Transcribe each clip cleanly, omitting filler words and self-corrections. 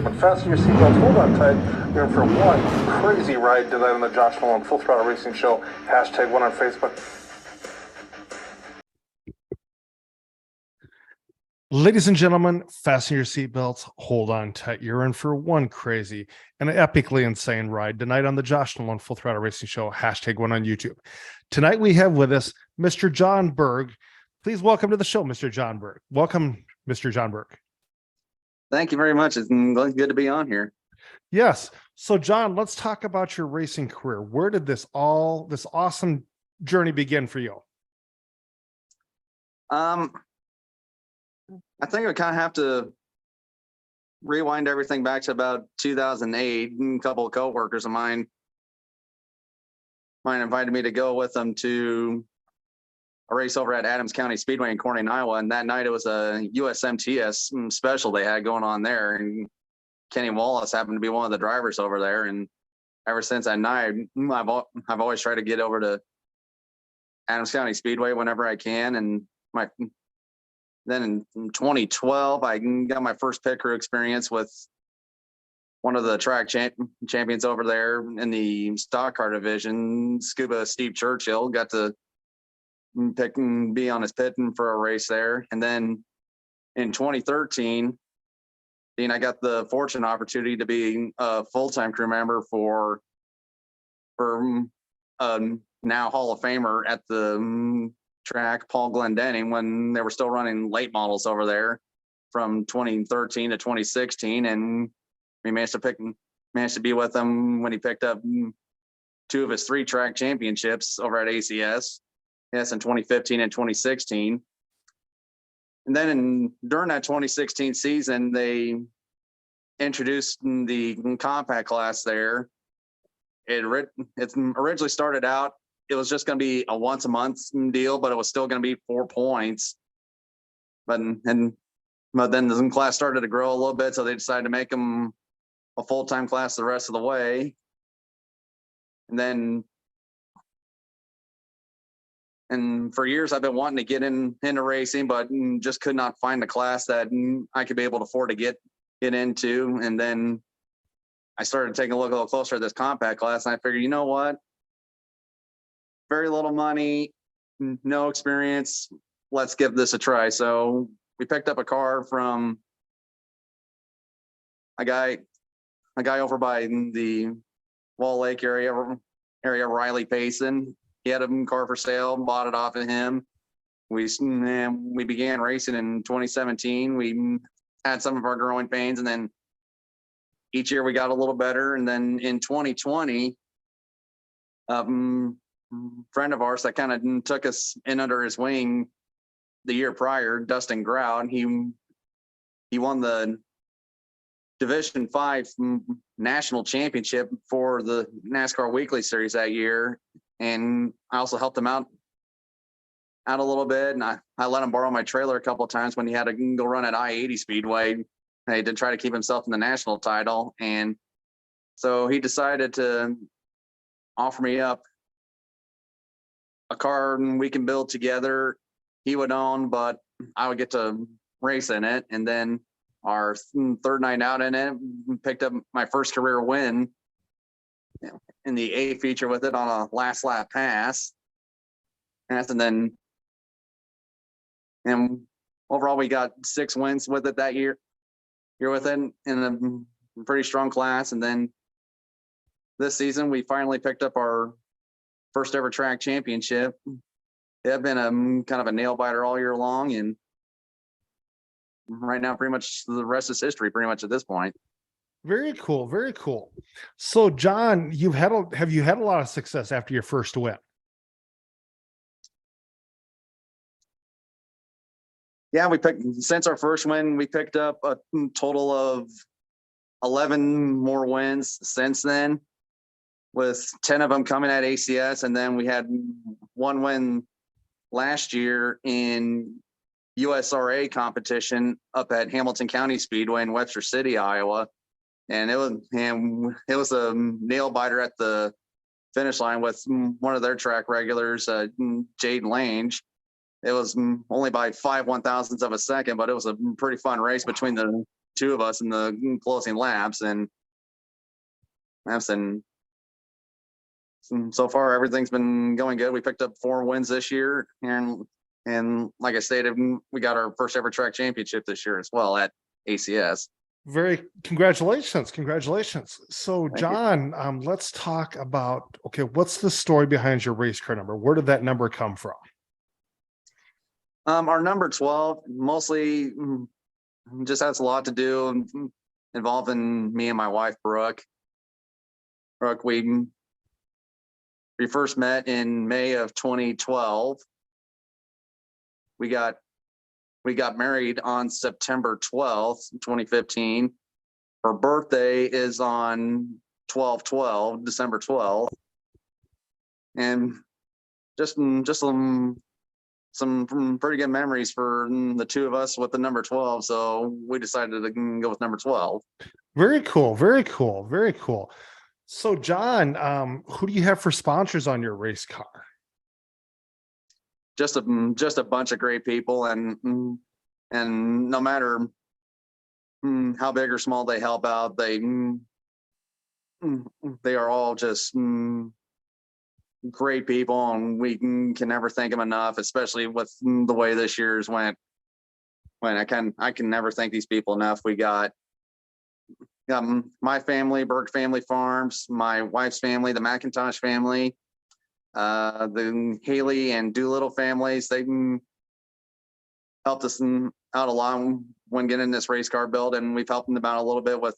Fasten your seatbelts, hold on tight. You're in for one crazy ride tonight on the Josh Nolan Full Throttle Racing Show. Hashtag one on Facebook. Ladies and gentlemen, fasten your seatbelts, hold on tight. You're in for one crazy and epically insane ride tonight on the Josh Nolan Full Throttle Racing Show. Hashtag one on YouTube. Tonight we have with us Mr. John Berg. Please welcome to the show, Mr. John Berg. Welcome, Mr. John Berg. Thank you very much. It's good to be on here. Yes. So, John, let's talk about your racing career. Where did this awesome journey begin for you? I think I kind of have to rewind everything back to about 2008. A couple of coworkers of mine invited me to go with them to a race over at Adams County Speedway in Corning, Iowa. And that night it was a USMTS special they had going on there. And Kenny Wallace happened to be one of the drivers over there. And ever since that night, I've always tried to get over to Adams County Speedway whenever I can. And then in 2012, I got my first pit crew experience with one of the track champions over there in the stock car division, Scuba Steve Churchill. Got to pick and be on his pit for a race there. And then in 2013, I got the fortunate opportunity to be a full-time crew member for now Hall of Famer at the track, Paul Glendenning, when they were still running late models over there from 2013 to 2016. And we managed to be with him when he picked up two of his three track championships over at ACS. Yes, in 2015 and 2016. And then during that 2016 season, they introduced the compact class there. It originally started out, it was just going to be a once a month deal, but it was still going to be 4 points. But then the class started to grow a little bit, so they decided to make them a full-time class the rest of the way. And for years, I've been wanting to get into racing, but just could not find a class that I could be able to afford to get into. And then I started taking a little closer at this compact class, and I figured, you know what? Very little money, no experience. Let's give this a try. So we picked up a car from a guy over by the Wall Lake area, Riley Payson. He had a car for sale, bought it off of him. We began racing in 2017. We had some of our growing pains, and then each year we got a little better. And then in 2020, a friend of ours that kind of took us in under his wing the year prior, Dustin Grout, he won the Division 5 national championship for the NASCAR Weekly Series that year. And I also helped him out a little bit. And I let him borrow my trailer a couple of times when he had to go run at I-80 Speedway. He did try to keep himself in the national title. And so he decided to offer me up a car we can build together. He would own, but I would get to race in it. And then our third night out in it, picked up my first career win in the A feature with it on a last lap pass. And overall we got 6 wins with it that year with it in a pretty strong class. And then this season we finally picked up our first ever track championship. It had been a kind of a nail biter all year long, and right now pretty much the rest is history pretty much at this point. Very cool. Very cool. So, John, have you had a lot of success after your first win? Yeah, since our first win, we picked up a total of 11 more wins since then, with 10 of them coming at ACS. And then we had one win last year in USRA competition up at Hamilton County Speedway in Webster City, Iowa. And it was a nail biter at the finish line with one of their track regulars, Jade Lange. It was only by 5/1000ths of a second, but it was a pretty fun race between the two of us in the closing laps, and so far everything's been going good. We picked up 4 wins this year, and like I stated, we got our first ever track championship this year as well at ACS. Very congratulations. So Thank you. John, let's talk about, okay, what's the story behind your race car number? Where did that number come from? Our number 12 mostly just has a lot to do involving me and my wife, Brooke. We first met in May of 2012. We got married on September 12th, 2015. Her birthday is on 12/12, December 12th. And just some pretty good memories for the two of us with the number 12. So we decided to go with number 12. Very cool. So John, who do you have for sponsors on your race car? Just a bunch of great people, and no matter how big or small they help out, they are all just great people, and we can never thank them enough, especially with the way this year's went. I can never thank these people enough. We got my family, Berg Family Farms, my wife's family, the McIntosh family, the Haley and Doolittle families. They helped us out a lot when getting this race car built, and we've helped them out a little bit with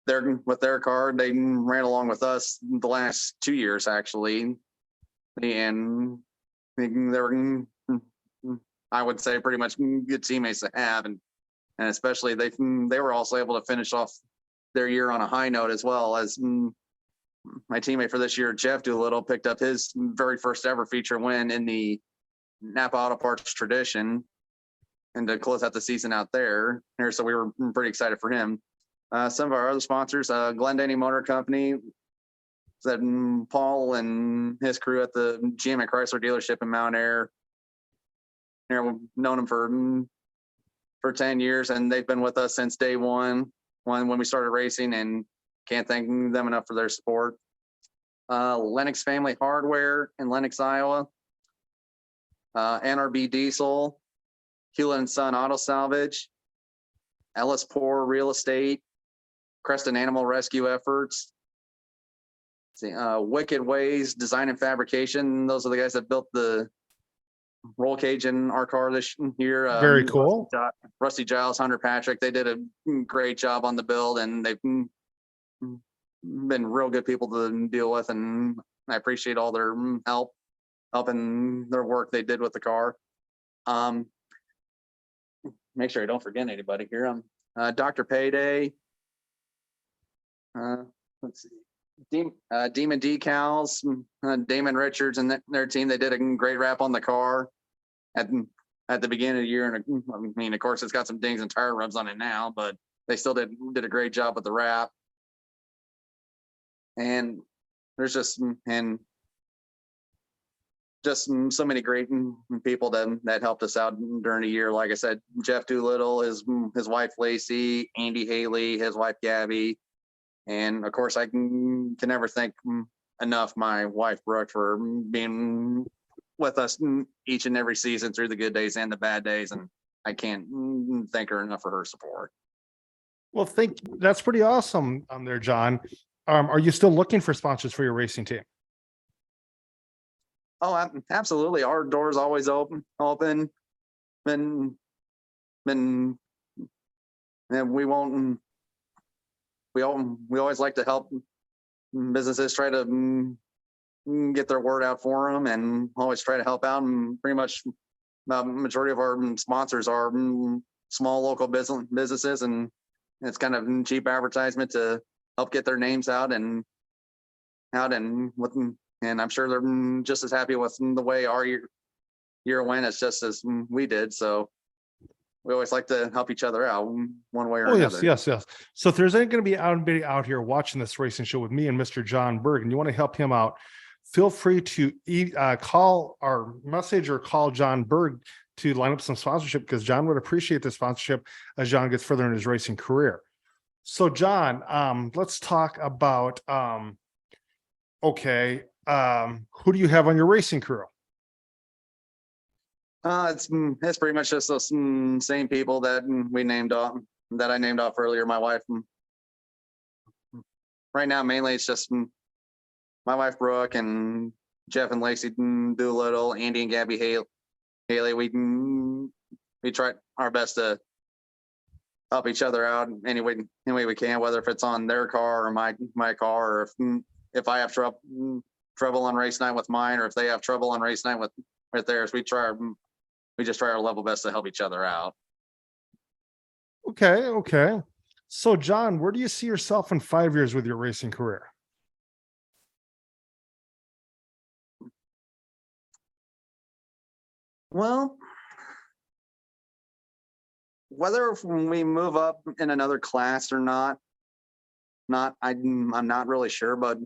their car. They ran along with us the last 2 years actually, and they were, I would say, pretty much good teammates to have, and especially they were also able to finish off their year on a high note, as well as my teammate for this year, Jeff Doolittle, picked up his very first ever feature win in the Napa Auto Parts tradition, and to close out the season out there. So we were pretty excited for him. Some of our other sponsors, Glendenny Motor Company, that Paul and his crew at the GM and Chrysler dealership in Mount Air. We've known them for 10 years, and they've been with us since day one when we started racing, and can't thank them enough for their support. Lennox Family Hardware in Lennox, Iowa. NRB Diesel, Hewlett & Son Auto Salvage, Ellis Poor Real Estate, Creston Animal Rescue Efforts, Wicked Ways Design and Fabrication. Those are the guys that built the roll cage in our car this year. Very cool. Rusty Giles, Hunter Patrick, they did a great job on the build, and they've been real good people to deal with, and I appreciate all their help and their work they did with the car. Make sure I don't forget anybody here. Dr. Payday. Let's see. Demon Decals, Damon Richards and their team. They did a great wrap on the car at the beginning of the year. And I mean, of course, it's got some dings and tire rubs on it now, but they still did a great job with the wrap. And there's just so many great people that helped us out during the year. Like I said, Jeff Doolittle, his wife Lacey, Andy Haley, his wife Gabby, and of course I can never thank enough my wife Brooke for being with us each and every season through the good days and the bad days, and I can't thank her enough for her support. Well, that's pretty awesome there, John. Are you still looking for sponsors for your racing team? Oh, absolutely. Our door's always open. And we always like to help businesses try to get their word out for them, and always try to help out. And pretty much the majority of our sponsors are small local businesses, and it's kind of cheap advertisement to help get their names out and I'm sure they're just as happy with the way our year went as just as we did. So we always like to help each other out one way or another. Yes. So if there's any going to be anybody out here watching this racing show with me and Mr. John Berg, and you want to help him out, feel free to call or message or call John Berg to line up some sponsorship because John would appreciate the sponsorship as John gets further in his racing career. So John, let's talk about, who do you have on your racing crew? It's pretty much just those same people that we named off, that I named off earlier. My wife. Right now, mainly it's just my wife Brooke and Jeff and Lacey Doolittle, Andy and Gabby Haley. We try our best to help each other out any way we can, whether if it's on their car or my car, or if I have trouble on race night with mine, or if they have trouble on race night with theirs. We just try our level best to help each other out. Okay. So John, where do you see yourself in 5 years with your racing career? Well, whether we move up in another class or not, I'm not really sure, but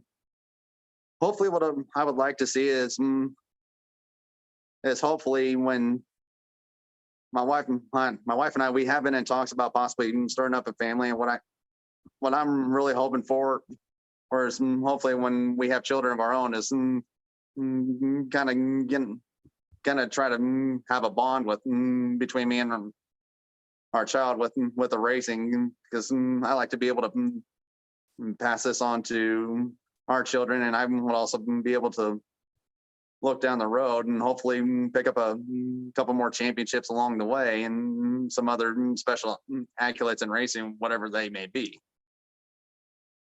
hopefully what I would like to see is hopefully when my wife and I, we have been in talks about possibly starting up a family, and what I'm really hoping for, or is hopefully when we have children of our own, is gonna try to have a bond with between me and our child with the racing, because I like to be able to pass this on to our children, and I would also be able to look down the road and hopefully pick up a couple more championships along the way and some other special accolades in racing, whatever they may be.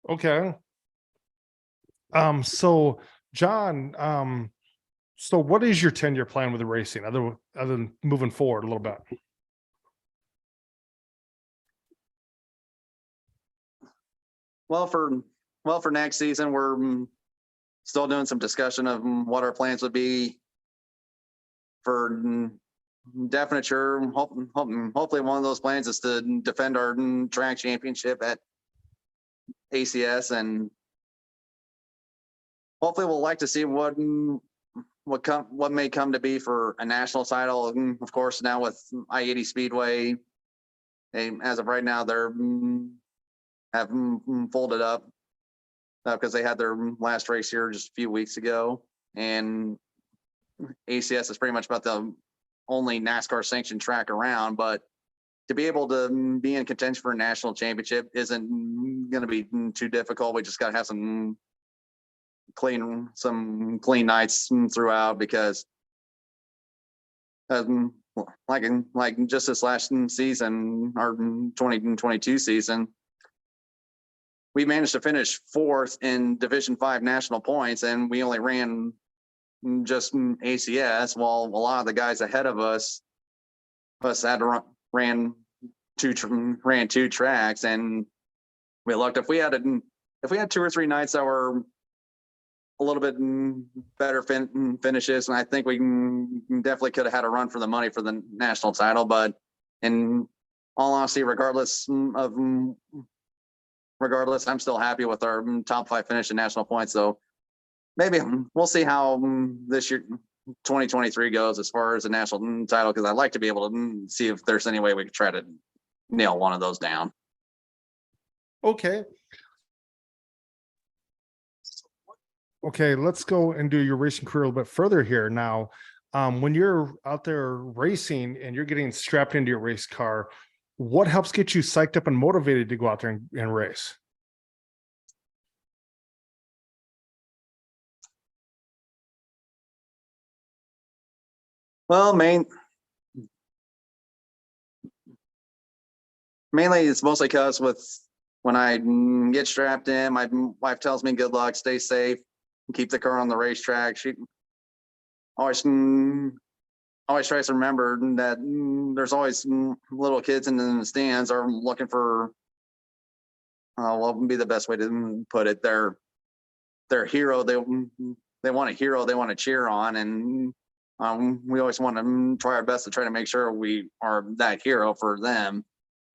Okay. So John, so what is your 10-year plan with the racing other than moving forward a little bit? Well, for next season, we're still doing some discussion of what our plans would be for definite sure. Hopefully one of those plans is to defend our track championship at ACS, and hopefully we'll like to see what may come to be for a national title. And of course, now with I-80 Speedway, as of right now, they're have folded up because they had their last race here just a few weeks ago, and ACS is pretty much about the only NASCAR sanctioned track around. But to be able to be in contention for a national championship isn't going to be too difficult. We just got to have some clean nights throughout, because like just this last season, our 2022 season, we managed to finish 4th in Division 5 national points, and we only ran just ACS, while a lot of the guys ahead of us had to ran two tracks. And we looked, if we had 2 or 3 nights that were a little bit better finishes, and I think we definitely could have had a run for the money for the national title. But in all honesty, regardless, I'm still happy with our top 5 finish in national points. So maybe we'll see how this year 2023 goes as far as the national title, because I'd like to be able to see if there's any way we could try to nail one of those down. Okay, let's go and do your racing career a little bit further here now. When you're out there racing and you're getting strapped into your race car, what helps get you psyched up and motivated to go out there and race? Well, mainly it's mostly because when I get strapped in, my wife tells me good luck, stay safe, keep the car on the racetrack. She always tries to remember that there's always little kids in the stands are looking for what would be the best way to put it, their hero. They want a hero they want to cheer on, and we always want to try our best to try to make sure we are that hero for them,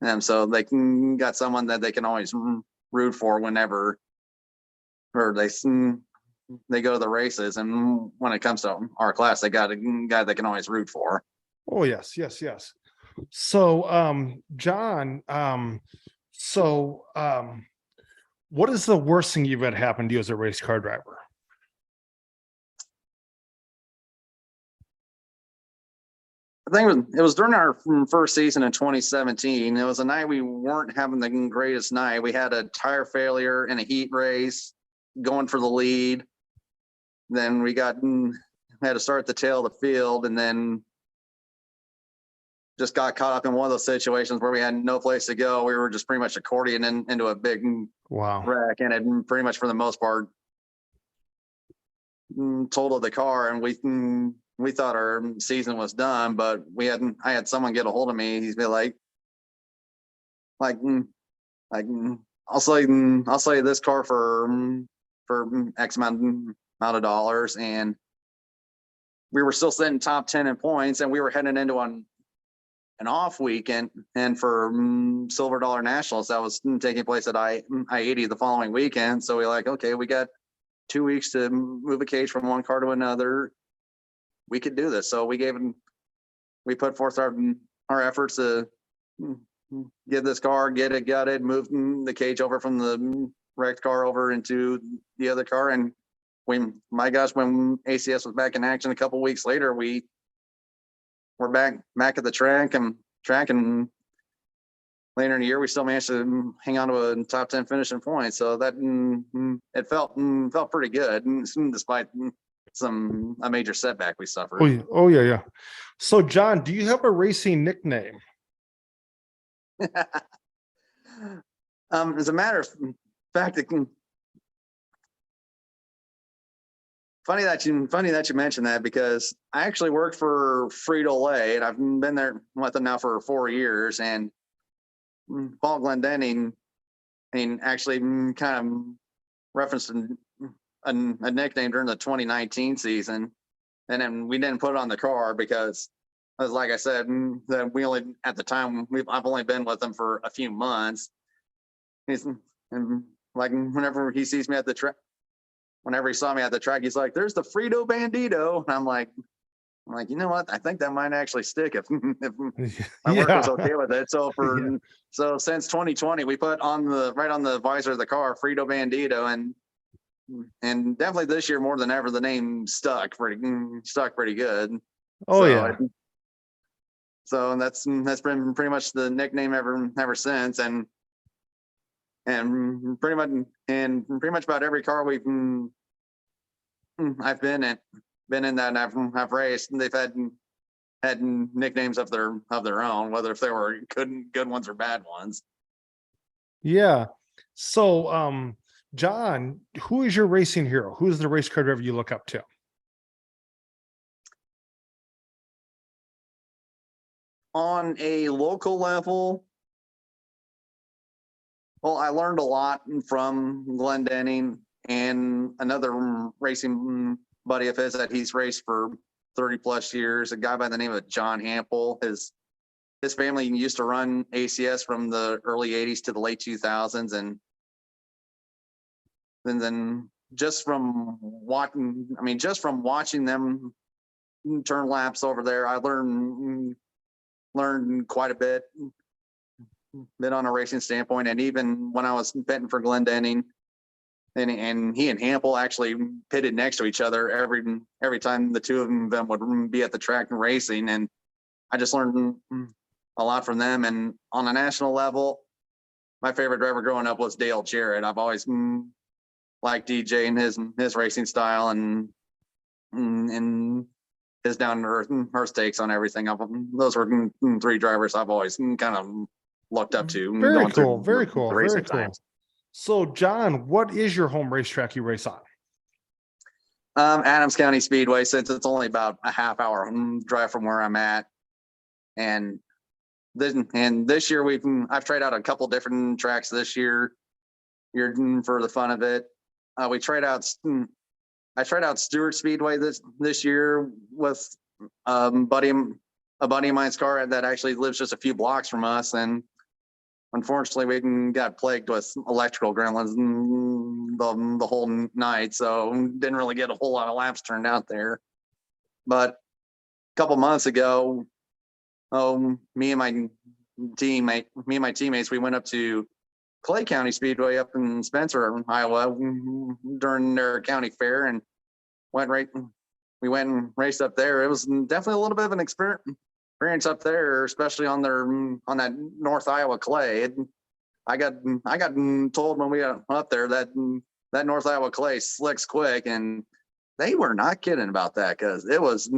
and so they can got someone that they can always root for whenever, or they go to the races. And when it comes to our class, they got a guy they can always root for. Oh, yes, yes, yes. So, John, what is the worst thing you've had happen to you as a race car driver? I think it was during our first season in 2017. It was a night we weren't having the greatest night. We had a tire failure in a heat race, going for the lead. Then we had to start the tail of the field, and then just got caught up in one of those situations where we had no place to go. We were just pretty much accordioning into a big Wow. wreck, and it pretty much, for the most part, totaled the car. And we thought our season was done, but I had someone get a hold of me. He's be like, like, I'll sell you this car for X amount of dollars. And we were still sitting top 10 in points, and we were heading into an off weekend, and for Silver Dollar Nationals that was taking place at I-80 the following weekend. So we like, okay, we got 2 weeks to move a cage from one car to another. We could do this. So we put forth our efforts to get this car, get it gutted, move the cage over from the wrecked car over into the other car. And my gosh, when ACS was back in action a couple weeks later, we're back at the track, and later in the year we still managed to hang on to a top 10 finish in points. So that it felt pretty good, despite a major setback we suffered. Oh yeah, yeah. So, John, do you have a racing nickname? As a matter of fact, funny that you mentioned that, because I actually worked for Frito-Lay, and I've been there with them now for 4 years. And Paul Glendenning, actually kind of referenced a nickname during the 2019 season, and then we didn't put it on the car because, as like I said, that we only, at the time, I've only been with them for a few months. And like, whenever he sees me at the track, whenever he saw me at the track, he's like, "There's the Frito Bandito," and I'm like, you know what? I think that might actually stick if my work was okay with it. So so since 2020, we put right on the visor of the car, Frito Bandito, and definitely this year more than ever, the name stuck pretty good. Oh, so, yeah. So that's been pretty much the nickname ever since, and pretty much about every car I've been in that, and I've raced, and they've had nicknames of their own, whether if they were good ones or bad ones. Yeah. So, John, who is your racing hero? Who is the race car driver you look up to? On a local level, well, I learned a lot from Glendenning and another racing buddy of his that he's raced for 30 plus years, a guy by the name of John Hampel. His family used to run ACS from the early 80s to the late 2000s. And then just from watching them turn laps over there, I learned quite a bit on a racing standpoint. And even when I was pitting for Glendenning, and he and Hampel actually pitted next to each other every time the two of them would be at the track and racing. And I just learned a lot from them. And on a national level, my favorite driver growing up was Dale Jarrett. I've always liked DJ and his racing style and his down to earth takes on everything. Those were 3 drivers I've always kind of looked up to. Very cool. Very cool. Very cool. Times. So, John, what is your home racetrack you race on? Adams County Speedway, since it's only about a half hour drive from where I'm at. And this year I've tried out a couple different tracks this year for the fun of it. I tried out Stewart Speedway this year with a buddy of mine's car that actually lives just a few blocks from us. And unfortunately, we got plagued with electrical gremlins the whole night, so didn't really get a whole lot of laps turned out there. But a couple months ago, me and my teammates, we went up to Clay County Speedway up in Spencer, Iowa, during their county fair, and went right. We went and raced up there. It was definitely a little bit of an experience up there, especially on that North Iowa clay. I got told when we got up there that North Iowa clay slicks quick, and they were not kidding about that, because it was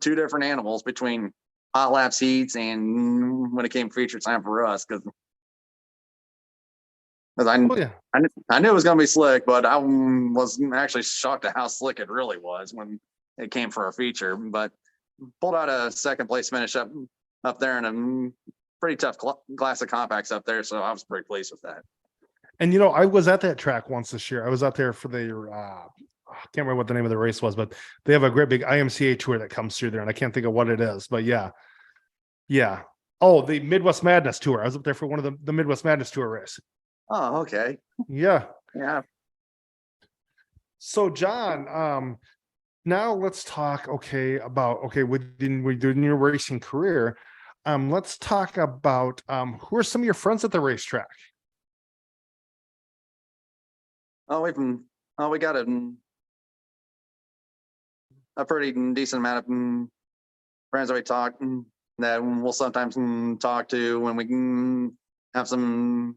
two different animals between hot laps heats and when it came feature time for us, because Oh yeah. I knew it was going to be slick, but I was actually shocked at how slick it really was when it came for a feature. But pulled out a second place finish up there in a pretty tough class of compacts up there, so I was pretty pleased with that. And I was at that track once this year. I was out there for the I can't remember what the name of the race was, but they have a great big IMCA tour that comes through there, and I can't think of what it is. But yeah. Oh, the Midwest Madness tour. I was up there for one of the Midwest Madness tour race. Oh, okay. Yeah. Yeah. So John, now let's talk within your racing career. Let's talk about who are some of your friends at the racetrack? We got a pretty decent amount of friends that we talk that we'll sometimes talk to when we have some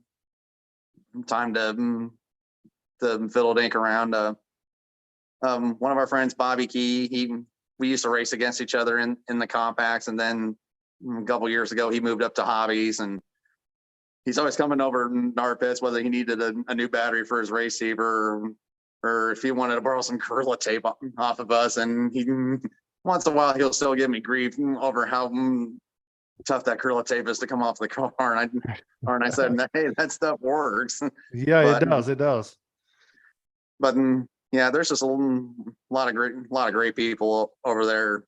time to fiddle dink around. One of our friends, Bobby Key, we used to race against each other in the compacts, and then a couple years ago he moved up to hobbies, and he's always coming over in our pits, whether he needed a new battery for his race receiver, or if he wanted to borrow some Gorilla tape off of us. And he once in a while he'll still give me grief over how tough that Gorilla tape is to come off the car. And I said, hey, that stuff works. Yeah, it does. It does. But yeah, there's just a lot of great people over there.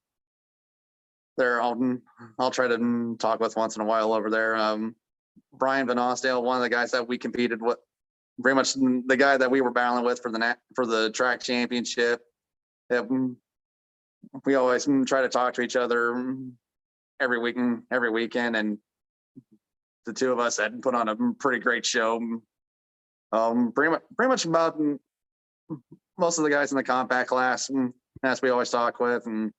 I'll try to talk with once in a while over there. Brian Van Osdale, one of the guys that we competed with, pretty much the guy that we were battling with for the track championship. We always try to talk to each other every weekend, and the two of us had put on a pretty great show. Pretty much about most of the guys in the compact class, as we always talk with, and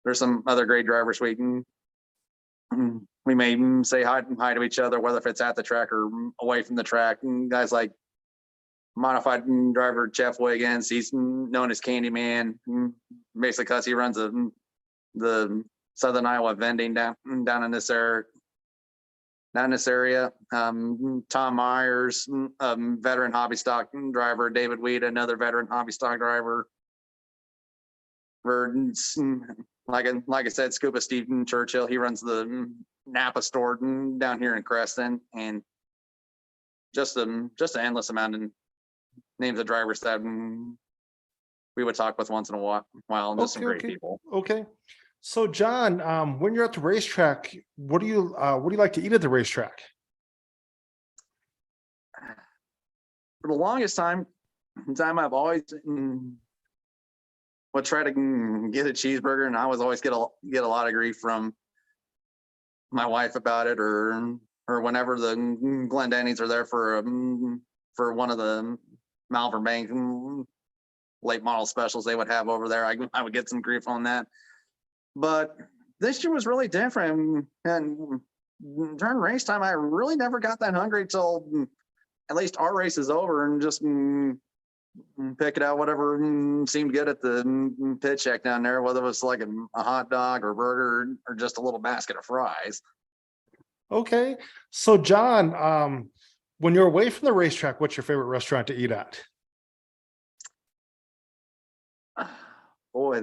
there's some other great drivers we may say hi to each other, whether if it's at the track or away from the track. And guys like modified driver Jeff Wiggins, he's known as Candyman, basically because he runs the Southern Iowa vending down in this area. Tom Myers, veteran hobby stock driver. David Weed, another veteran hobby stock driver. Like I said, Scuba Stephen Churchill, he runs the Napa store down here in Creston, and just an endless amount of names of drivers that we would talk with once in a while, and just some great people. Okay. So John, when you're at the racetrack, what do you like to eat at the racetrack? For the longest time I've always would try to get a cheeseburger, and I was always get a lot of grief from my wife about it, or whenever the Glendenny's are there for one of the Malvern Bank late model specials they would have over there. I would get some grief on that. But this year was really different, and during race time, I really never got that hungry till at least our race is over, and just pick it out whatever seemed good at the pit check down there, whether it was like a hot dog or burger or just a little basket of fries. Okay. So John, when you're away from the racetrack, what's your favorite restaurant to eat at? Boy,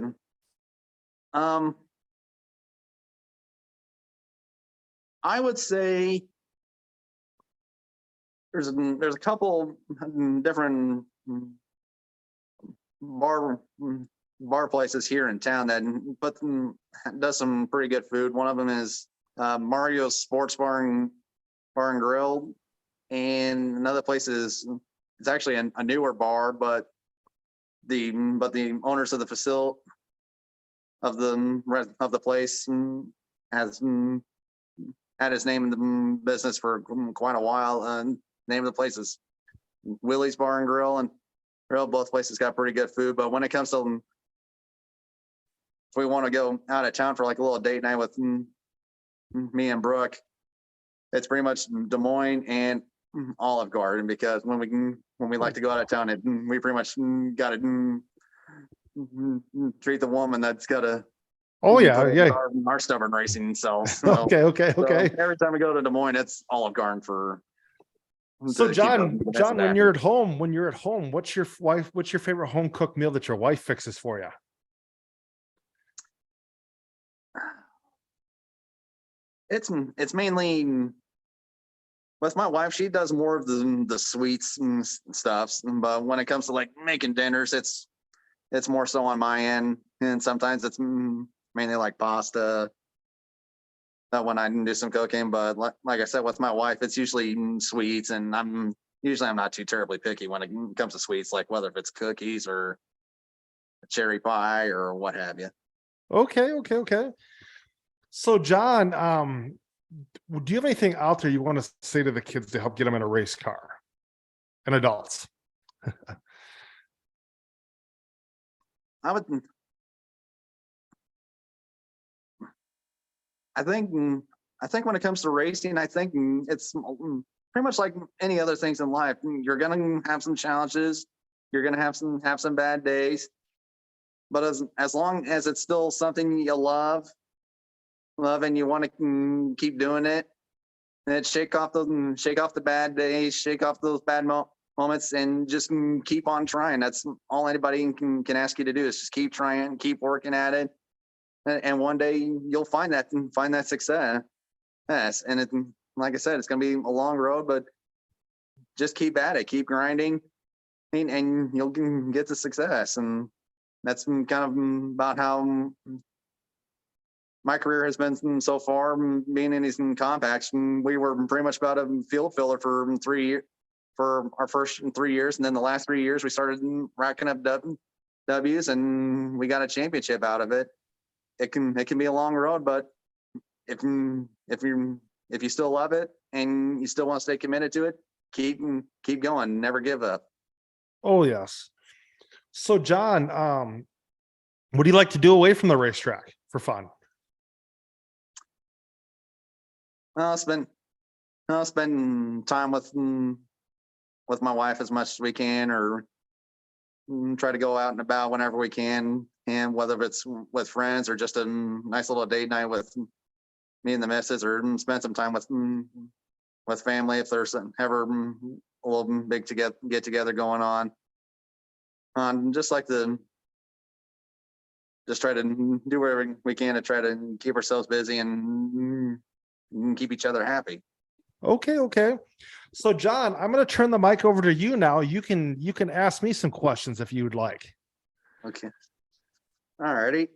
I would say there's a couple different bar places here in town that does some pretty good food. One of them is Mario's Sports Bar and Grill, and another place is it's actually a newer bar, but the owners of the facility of the place has had his name in the business for quite a while. Name of the place is Willie's Bar and Grill, and both places got pretty good food. But when it comes to if we want to go out of town for like a little date night with me and Brooke, it's pretty much Des Moines and Olive Garden, because when we like to go out of town, we pretty much got to treat the woman that's got to Oh yeah, yeah. our stubborn racing. So Okay. so every time we go to Des Moines, it's Olive Garden for. So John, when you're at home, what's your favorite home cooked meal that your wife fixes for you? It's mainly with my wife. She does more of the sweets and stuffs, but when it comes to like making dinners, it's more so on my end, and sometimes it's mainly like pasta. That when I can do some cooking, but like I said, with my wife, it's usually sweets, and I'm not too terribly picky when it comes to sweets, like whether if it's cookies or cherry pie or what have you. Okay. So John, do you have anything out there you want to say to the kids to help get them in a race car and adults? I think when it comes to racing, I think it's pretty much like any other things in life. You're gonna have some challenges. You're gonna have some bad days, but as long as it's still something you love, and you want to keep doing it, and shake off the bad days, shake off those bad moments, and just keep on trying. That's all anybody can ask you to do, is just keep trying, keep working at it. And one day you'll find that success. Yes, and like I said, it's going to be a long road, but just keep at it, keep grinding, and you'll get the success. And that's kind of about how my career has been so far. Being in these compacts, we were pretty much about a field filler for 3 years, for our first 3 years, and then the last 3 years we started racking up W's, and we got a championship out of it. It can be a long road, but if you still love it and you still want to stay committed to it, keep going, never give up. Oh yes. So John, what do you like to do away from the racetrack for fun? Spend time with my wife as much as we can, or try to go out and about whenever we can, and whether it's with friends or just a nice little date night with me and the missus, or spend some time with family if there's ever a little big get together going on. Just like just try to do whatever we can to try to keep ourselves busy and keep each other happy. Okay. So John, I'm going to turn the mic over to you now. You can ask me some questions if you would like. Okay. All righty.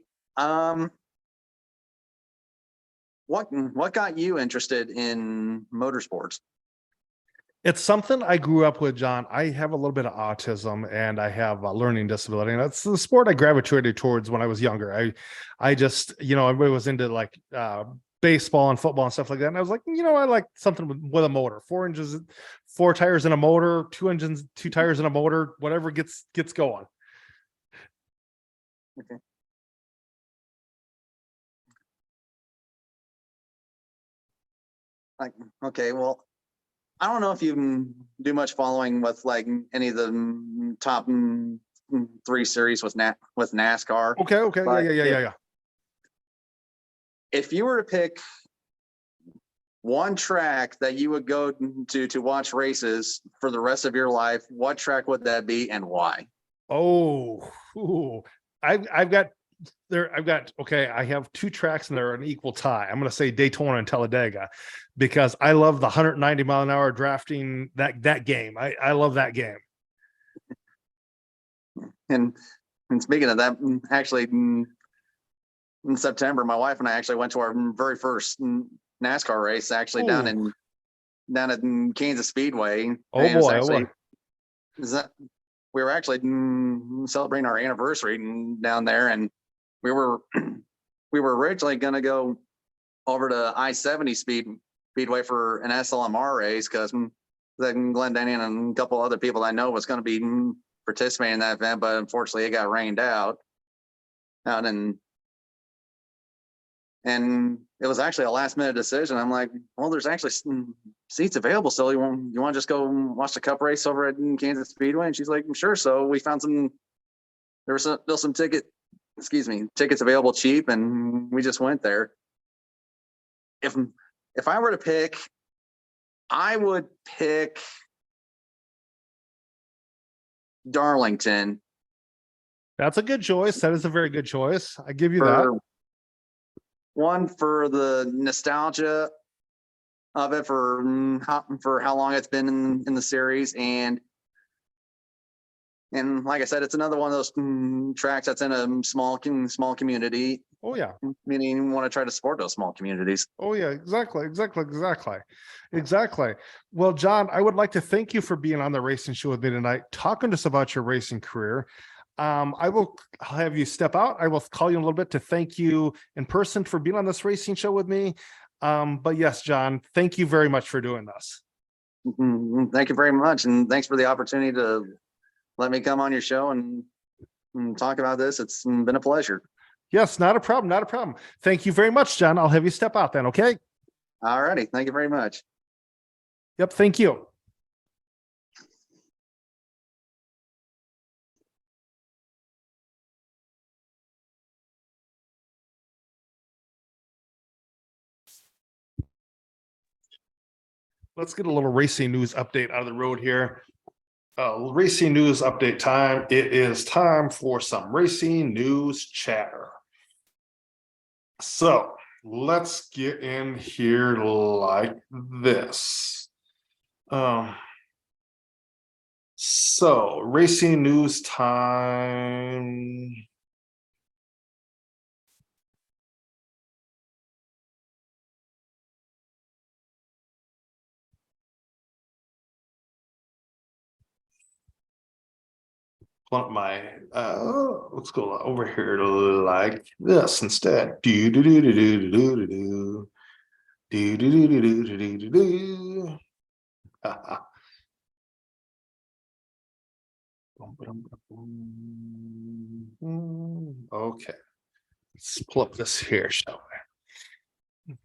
What got you interested in motorsports? It's something I grew up with, John. I have a little bit of autism and I have a learning disability, and that's the sport I gravitated towards when I was younger. I just, everybody was into like baseball and football and stuff like that. And I was like, I like something with a motor, 4 tires in a motor, 2 engines, 2 tires in a motor, whatever gets going. Okay. Okay, well, I don't know if you do much following with like any of the top 3 series with NASCAR. Okay. Yeah. If you were to pick one track that you would go to watch races for the rest of your life, what track would that be and why? I have 2 tracks and they're an equal tie. I'm going to say Daytona and Talladega because I love the 190 mile an hour drafting, that game. I love that game. And speaking of that, actually in September, my wife and I actually went to our very first NASCAR race, actually down at Kansas Speedway. Oh boy. We were actually celebrating our anniversary down there, and we were originally going to go over to I-70 Speedway for an SLMR race because then Glendanian and a couple other people I know was going to be participating in that event, but unfortunately it got rained out. And it was actually a last minute decision. I'm like, well, there's actually some seats available. So you want to just go watch the cup race over at Kansas Speedway? And she's like, sure. So we found there was still some tickets available cheap. And we just went there. If I were to pick, I would pick Darlington. That's a good choice. That is a very good choice. I give you that. One, for the nostalgia of it, for how long it's been in the series, and like I said, it's another one of those tracks that's in a small community. Oh yeah, meaning you want to try to support those small communities. Oh yeah, exactly. Well, John, I would like to thank you for being on the racing show with me tonight, talking to us about your racing career. I'll have you step out. I will call you in a little bit to thank you in person for being on this racing show with me. But yes, John, thank you very much for doing this. Thank you very much. And thanks for the opportunity to let me come on your show and talk about this. It's been a pleasure. Yes, not a problem. Thank you very much, John. I'll have you step out then, okay? All righty. Thank you very much. Yep, thank you. Let's get a little racing news update out of the road here. Racing news update time. It is time for some racing news chatter. So let's get in here like this. So racing news time. My let's go over here like this instead. Do do do do do do do do do do do do do do do. Okay, let's pull up this here, shall we?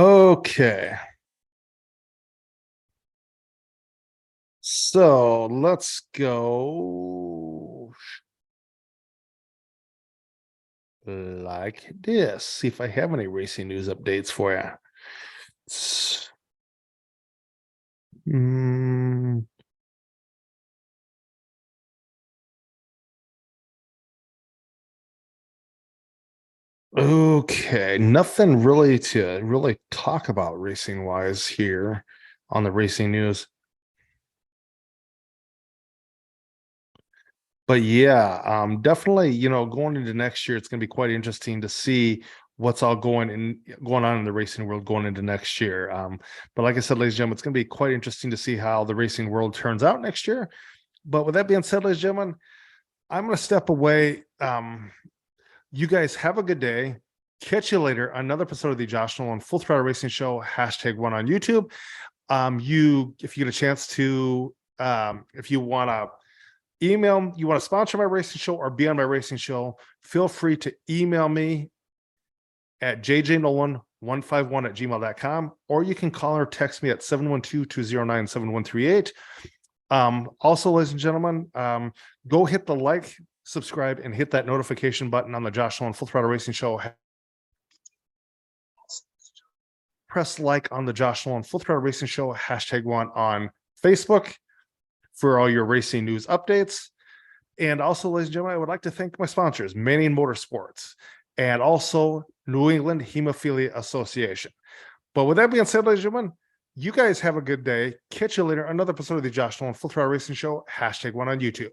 Okay. So let's go like this. See if I have any racing news updates for you. Okay, nothing really to talk about racing wise here on the racing news. But yeah, definitely, going into next year, it's going to be quite interesting to see what's all going on in the racing world going into next year. But like I said, ladies and gentlemen, it's going to be quite interesting to see how the racing world turns out next year. But with that being said, ladies and gentlemen, I'm going to step away. You guys have a good day. Catch you later. Another episode of the Josh Nolan Full Throttle Racing Show, #1 on YouTube. If you get a chance to, if you want to email, you want to sponsor my racing show or be on my racing show, feel free to email me at jjnolan151@gmail.com, or you can call or text me at 712-209-7138. Also, ladies and gentlemen, go hit the like, subscribe, and hit that notification button on the Josh Nolan Full Throttle Racing Show. Press like on the Josh Nolan Full Throttle Racing Show, #1 on Facebook for all your racing news updates. And also, ladies and gentlemen, I would like to thank my sponsors, Manning Motorsports, and also New England Hemophilia Association. But with that being said, ladies and gentlemen, you guys have a good day. Catch you later. Another episode of the Josh Nolan Full Throttle Racing Show, #1 on YouTube.